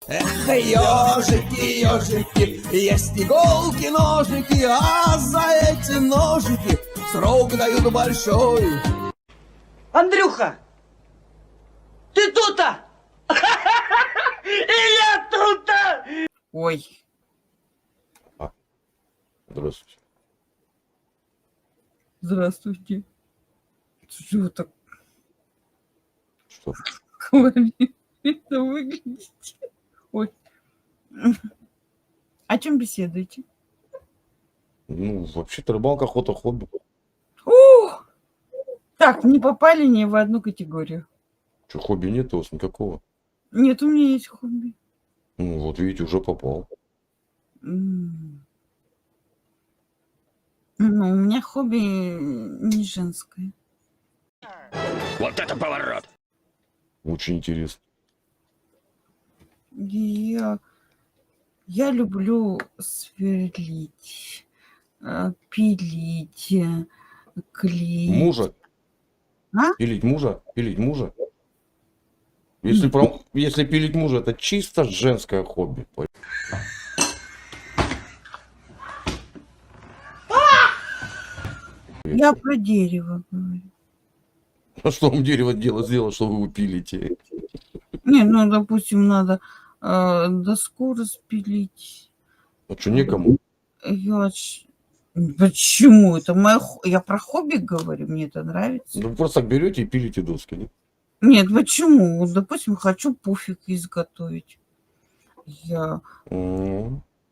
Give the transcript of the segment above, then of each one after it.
Эх, ежики, ежики, есть иголки, ножики, а за эти ножики срок дают большой. Андрюха, ты тут-то? И я тут-то! Ой, Здравствуйте. здравствуйте. Чего так Что? это выглядите? Ой. О чем беседуете? Ну, вообще-то рыбалка, охота, хобби. Ух! Так, не попали ни в одну категорию. Что, хобби нет у вас никакого? Нет, у меня есть хобби. Ну, вот видите, уже попал. Ну, у меня хобби не женское. Вот это поворот! Очень интересно. Я люблю сверлить, пилить, клеить. Мужа? А? Пилить мужа? Пилить мужа? Если пилить мужа, это чисто женское хобби. Я про дерево говорю. А что вам дерево сделать, что вы его пилите? Не, ну, допустим, надо доску распилить. А что, некому? Почему? Это мое... Я про хобби говорю, мне это нравится. Ну, вы просто так берете и пилите доски, нет? Нет, почему? Вот, допустим, хочу пуфик изготовить. Я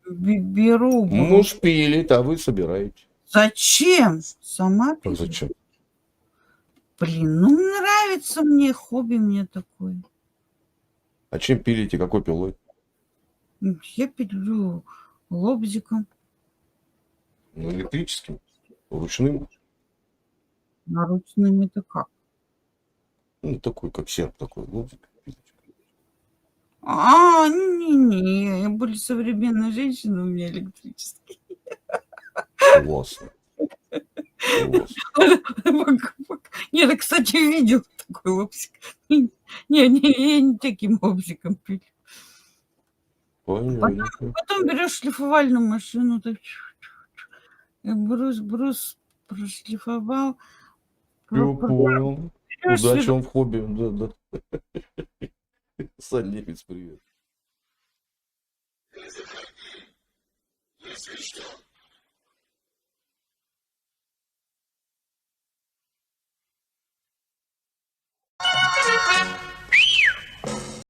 беру... Муж пилит, а вы собираете. Зачем? Сама Как пилю. зачем? Блин, ну нравится мне, хобби мне такое. А чем пилите, какой пилой? Я пилю лобзиком. Ну, электрическим? Ручным? Наручными это как? Ну, такой, как серп такой. Лобзик. Не, были современные женщины у меня электрические. Классно. Нет, кстати, видел такой лобзик. Не, я не таким лобзиком пилю. Потом берешь шлифовальную машину, так брус прошлифовал. Я понял. Удачи вам в хобби. Да. Сань Лепец, привет.